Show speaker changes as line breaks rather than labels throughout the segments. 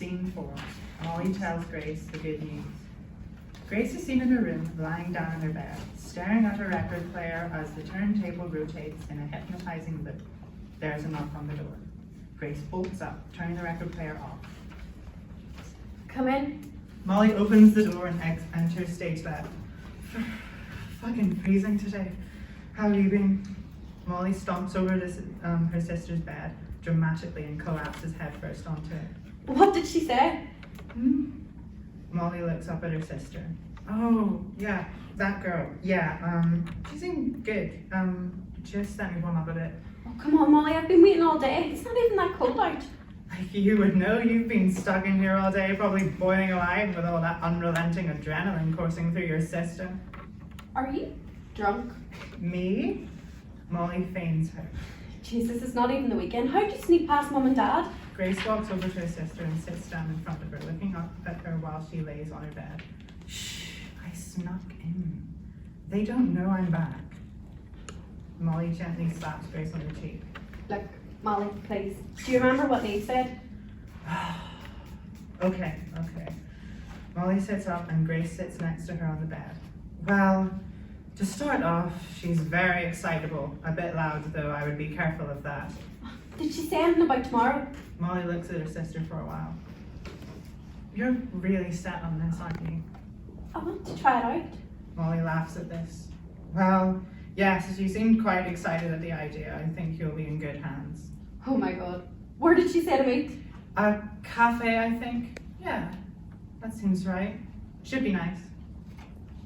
Scene 4. Molly tells Grace the good news. Grace is seen in her room, lying down in her bed, staring at her record player as the turntable rotates in a hypnotizing loop. There's a knock on the door. Grace bolts up, turning the record player off.
Come in.
Molly opens the door and enters stage left. Fucking freezing today. How have you been? Molly stomps over her sister's bed dramatically and collapses headfirst onto it.
What did she say?
Molly looks up at her sister. Oh, yeah, that girl. Yeah, she seemed good. Just let me warm up a bit.
Oh, come on, Molly, I've been waiting all day. It's not even that cold out.
Like you would know, you've been stuck in here all day, probably boiling alive with all that unrelenting adrenaline coursing through your system.
Are you drunk?
Me? Molly feigns her.
Jesus, it's not even the weekend. How'd you sneak past Mum and Dad?
Grace walks over to her sister and sits down in front of her, looking up at her while she lays on her bed. Shh, I snuck in. They don't know I'm back. Molly gently slaps Grace on the cheek.
Look, Molly, please. Do you remember what Niamh said?
Okay. Molly sits up and Grace sits next to her on the bed. Well, to start off, she's very excitable. A bit loud, though. I would be careful of that.
Did she say anything about tomorrow?
Molly looks at her sister for a while. You're really set on this, aren't you?
I want to try it out.
Molly laughs at this. Well, yes, you seem quite excited at the idea. I think you'll be in good hands.
Oh my god. Where did she say to meet?
A cafe, I think. Yeah, that seems right. Should be nice.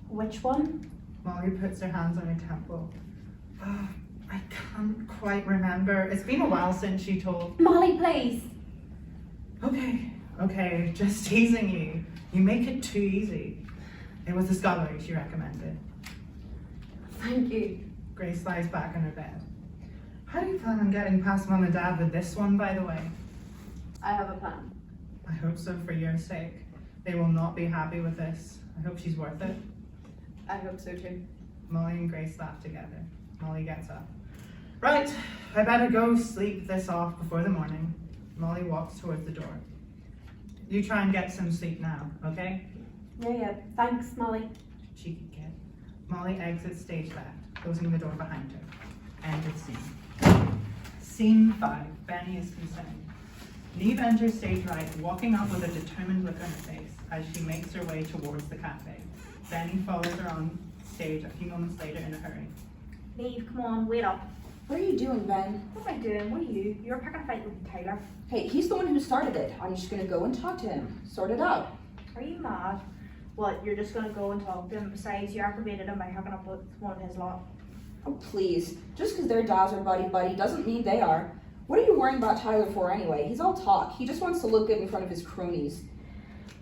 Which one?
Molly puts her hands on her temple. Oh, I can't quite remember. It's been a while since she told.
Molly, please.
Okay, just teasing you. You make it too easy. It was the scullery she recommended.
Thank you.
Grace lies back in her bed. How do you plan on getting past Mum and Dad with this one, by the way?
I have a plan.
I hope so for your sake. They will not be happy with this. I hope she's worth it.
I hope so too.
Molly and Grace laugh together. Molly gets up. Right, I better go sleep this off before the morning. Molly walks towards the door. You try and get some sleep now, okay?
Yeah. Thanks, Molly.
Cheeky kid. Molly exits stage left, closing the door behind her. End of scene. Scene 5. Benny is concerned. Niamh enters stage right, walking up with a determined look on her face as she makes her way towards the cafe. Benny follows her on stage a few moments later in a hurry.
Niamh, come on, wait up.
What are you doing, Ben?
What am I doing? What are you? You're picking a fight with Tyler.
Hey, he's the one who started it. I'm just gonna go and talk to him. Sort it out.
Are you mad? What, you're just gonna go and talk to him? Besides, you aggravated him by hooking up with one of his lot.
Oh, please. Just because their dads are buddy-buddy doesn't mean they are. What are you worrying about Tyler for anyway? He's all talk. He just wants to look good in front of his cronies.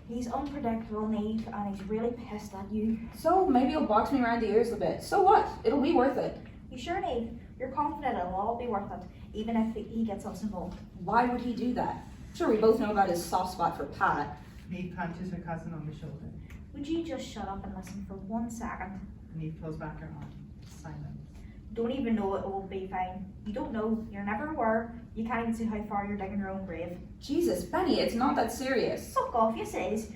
He's unpredictable, Niamh, and he's really pissed at you.
So maybe he'll box me around the ears a bit. So what? It'll be worth it.
You sure, Niamh? You're confident it'll all be worth it, even if he gets us involved.
Why would he do that? Sure, we both know about his soft spot for Pat.
Niamh punches her cousin on the shoulder.
Would you just shut up and listen for 1 second?
Niamh pulls back her arm. Silence.
Don't even know it will be fine. You don't know. You're never aware. You can't even see how far you're digging your own grave.
Jesus, Benny, it's not that serious.
Fuck off, yes it is.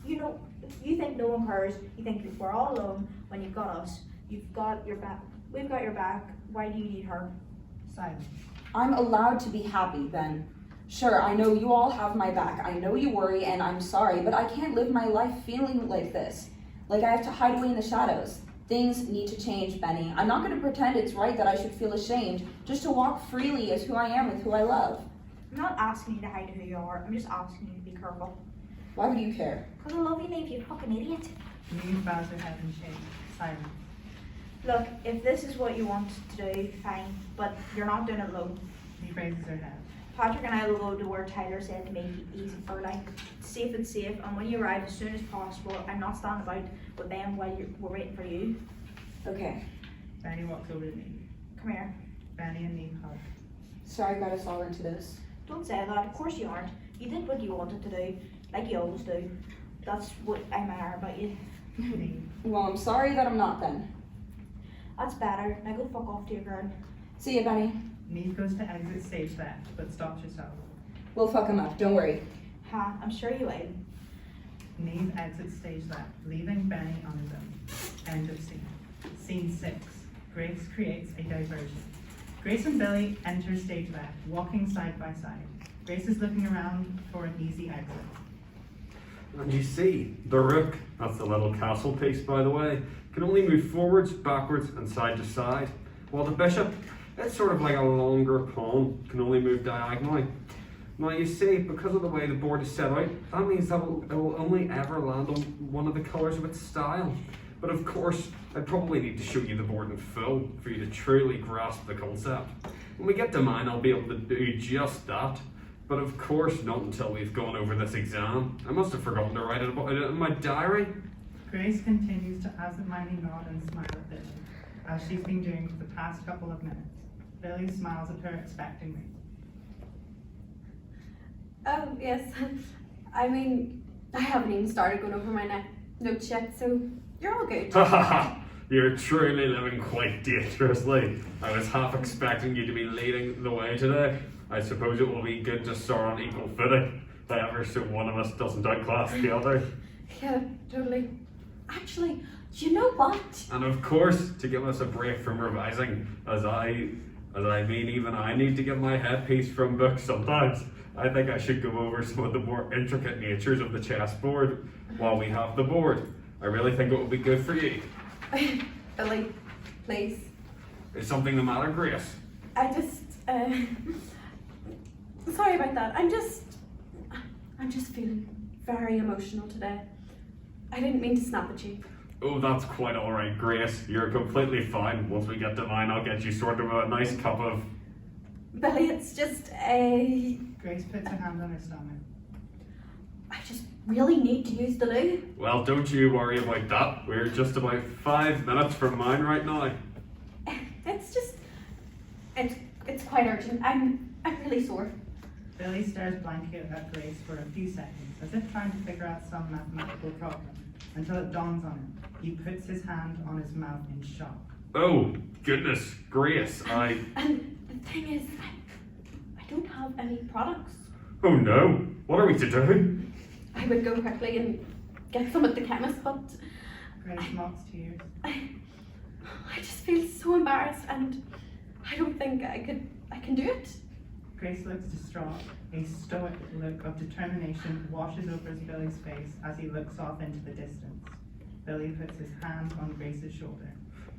You know, you think no one cares. You think we're all alone when you've got us. You've got your back. We've got your back. Why do you need her?
Silence.
I'm allowed to be happy, Ben. Sure, I know you all have my back. I know you worry, and I'm sorry, but I can't live my life feeling like this. Like I have to hide away in the shadows. Things need to change, Benny. I'm not going to pretend it's right that I should feel ashamed, just to walk freely as who I am with who I love.
I'm not asking you to hide who you are. I'm just asking you to be careful.
Why would you care?
Because I love you, Niamh, you fucking idiot.
Niamh bows her head and shakes. Silence.
Look, if this is what you want to do, fine. But you're not doing it alone.
Niamh raises her head.
Patrick and I will go to where Tyler said to me he's for like safe and safe, and when you arrive as soon as possible, I'm not standing about with them while we're waiting for you.
Okay.
Benny walks over to Niamh.
Come here.
Benny and Niamh hug.
Sorry I got us all into this.
Don't say that. Of course you aren't. You did what you wanted to do, like you always do. That's what I admire about you.
Niamh.
Well, I'm sorry that I'm not then.
That's better. Now go fuck off to your girl.
See ya, Benny.
Niamh goes to exit stage left, but stops herself.
We'll fuck him up, don't worry.
Ha, I'm sure you will.
Niamh exits stage left, leaving Benny on his own. End of scene. Scene 6. Grace creates a diversion. Grace and Billy enter stage left, walking side by side. Grace is looking around for an easy exit.
And you see, the rook, that's the little castle piece by the way, can only move forwards, backwards and side to side, while the bishop, it's sort of like a longer pawn, can only move diagonally. Now you see, because of the way the board is set out, that means that it will only ever land on one of the colours of its style. But of course, I probably need to show you the board in full for you to truly grasp the concept. When we get to mine, I'll be able to do just that. But of course not until we've gone over this exam. I must have forgotten to write it about it in my diary.
Grace continues to absentmindedly nod and smile at Billy, as she's been doing for the past couple of minutes. Billy smiles at her expectingly.
Oh, yes. I mean, I haven't even started going over my notes yet, so you're all good.
Ha ha ha! You're truly living quite dangerously. I was half expecting you to be leading the way today. I suppose it will be good to start on equal footing, ever so one of us doesn't outclass the other.
Yeah, totally. Actually, you know what?
And of course, to give us a break from revising, as I mean even I need to get my headpiece from books sometimes, I think I should go over some of the more intricate natures of the chessboard while we have the board. I really think it will be good for you.
Billy, please.
Is something the matter, Grace?
I just, sorry about that. I'm just feeling very emotional today. I didn't mean to snap at you.
Oh, that's quite alright, Grace. You're completely fine. Once we get to mine, I'll get you sort of a nice cup of...
Billy, it's just a...
Grace puts her hand on her stomach.
I just really need to use the loo.
Well, don't you worry about that. We're just about 5 minutes from mine right now.
It's just, it's quite urgent. I'm really sore.
Billy stares blankly at Grace for a few seconds, as if trying to figure out some mathematical problem, until it dawns on him. He puts his hand on his mouth in shock.
Oh, goodness, Grace,
And the thing is, I don't have any products.
Oh no, what are we to do?
I would go quickly and get some at the chemist, but
Grace mocks tears.
I just feel so embarrassed, and I don't think I can do it.
Grace looks distraught. A stoic look of determination washes over Billy's face as he looks off into the distance. Billy puts his hand on Grace's shoulder.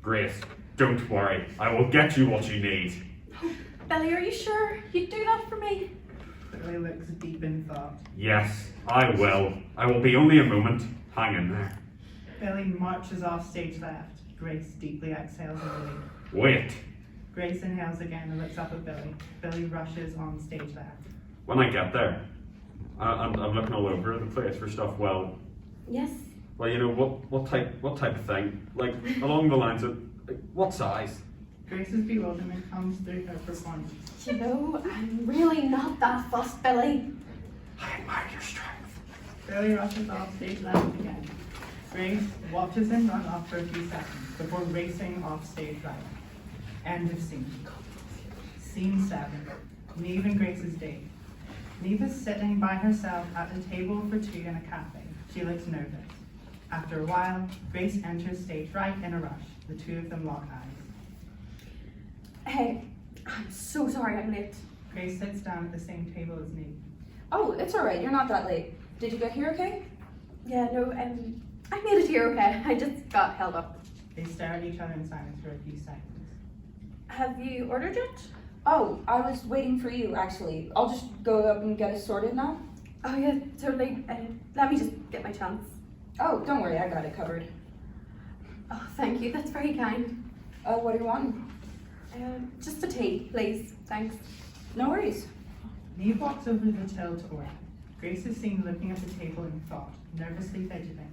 Grace, don't worry. I will get you what you need.
Oh, Billy, are you sure you'd do that for me?
Billy looks deep in thought.
Yes, I will. I will be only a moment. Hang in there.
Billy marches off stage left. Grace deeply exhales in relief.
Wait.
Grace inhales again and looks up at Billy. Billy rushes on stage left.
When I get there, I'm looking all over the place for stuff. Well,
Yes.
you know, what type of thing? Like along the lines of like, what size?
Grace's bewilderment comes through her performance.
You know, I'm really not that fussed, Billy.
I admire your strength.
Billy rushes off stage left again. Grace watches him run off for a few seconds before racing off stage right. End of scene. Scene 7. Niamh and Grace's date. Niamh is sitting by herself at a table for two in a cafe. She looks nervous. After a while, Grace enters stage right in a rush. The two of them lock eyes.
Hey, I'm so sorry I'm late.
Grace sits down at the same table as Niamh.
Oh, it's alright, you're not that late. Did you get here okay?
Yeah, no, I made it here okay. I just got held up.
They stare at each other in silence for a few seconds.
Have you ordered it?
Oh, I was waiting for you, actually. I'll just go up and get it sorted now.
Oh yeah, totally. Let me just get my chance.
Oh, don't worry, I got it covered.
Oh, thank you. That's very kind.
What do you want?
Just a tea, please. Thanks.
No worries.
Niamh walks over the till to order. Grace is seen looking at the table in thought, nervously fidgeting.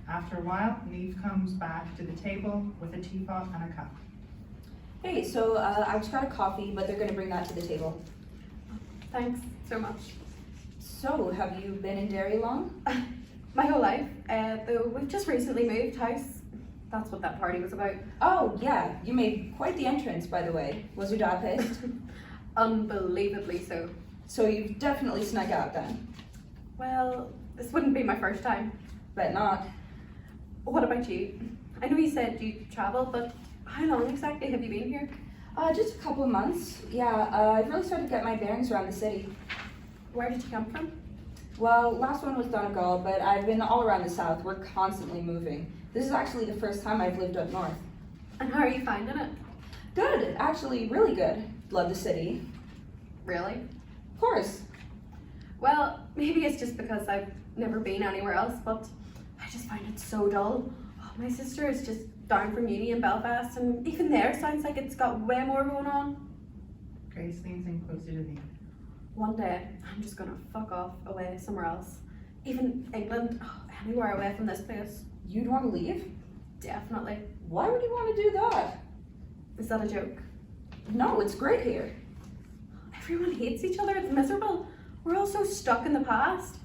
After a while, Niamh comes back to the table with a teapot and a cup.
Hey, so I just got a coffee, but they're gonna bring that to the table.
Thanks so much.
So, have you been in Derry long?
My whole life, though we've just recently moved house. That's what that party was about.
Oh, yeah, you made quite the entrance, by the way. Was your dad pissed?
Unbelievably so.
So you've definitely snuck out then.
Well, this wouldn't be my first time.
Bet not.
What about you? I know you said you travel, but how long exactly have you been here?
Just a couple of months. Yeah, I've really started to get my bearings around the city.
Where did you come from?
Well, last one was Donegal, but I've been all around the south. We're constantly moving. This is actually the first time I've lived up north.
And how are you finding it?
Good, actually, really good. Love the city.
Really?
Of course.
Well, maybe it's just because I've never been anywhere else, but I just find it so dull. Oh, my sister is just down from uni in Belfast, and even there sounds like it's got way more going on.
Grace leans in closer to Niamh.
One day, I'm just gonna fuck off away somewhere else. Even England, anywhere away from this place.
You'd want to leave?
Definitely.
Why would you want to do that?
Is that a joke?
No, it's great here.
Everyone hates each other, it's miserable. We're all so stuck in the past.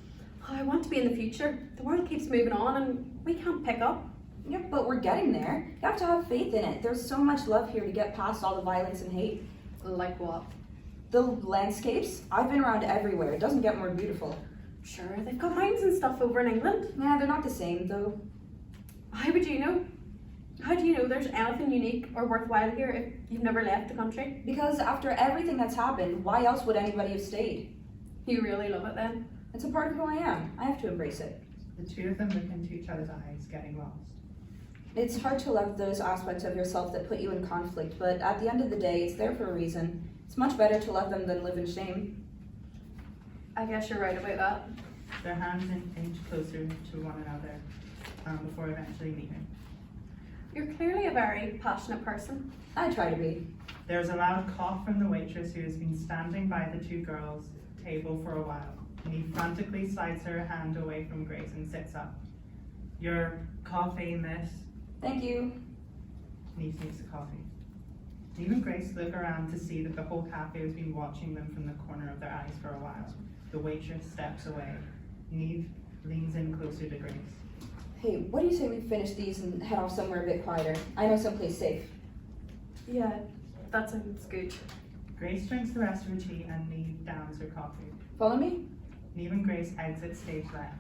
Oh, I want to be in the future. The world keeps moving on and we can't pick up.
Yeah, but we're getting there. You have to have faith in it. There's so much love here to get past all the violence and hate.
Like what?
The landscapes, I've been around everywhere. It doesn't get more beautiful.
Sure, they've got mountains and stuff over in England.
Nah, they're not the same though.
How would you know? How do you know there's anything unique or worthwhile here if you've never left the country?
Because after everything that's happened, why else would anybody have stayed?
You really love it then?
It's a part of who I am. I have to embrace it.
The two of them look into each other's eyes, getting lost.
It's hard to love those aspects of yourself that put you in conflict, but at the end of the day, it's there for a reason. It's much better to love them than live in shame.
I guess you're right about that.
Their hands inch closer to one another before eventually meeting.
You're clearly a very passionate person.
I try to be.
There's a loud cough from the waitress who has been standing by the two girls' table for a while. Niamh frantically slides her hand away from Grace and sits up. Your coffee, miss.
Thank you.
Niamh takes the coffee. Niamh and Grace look around to see that the whole cafe has been watching them from the corner of their eyes for a while. The waitress steps away. Niamh leans in closer to Grace.
Hey, what do you say we finish these and head off somewhere a bit quieter? I know someplace safe.
Yeah, that sounds good.
Grace drinks the rest of her tea and Niamh downs her coffee.
Follow me?
Niamh and Grace exit stage left.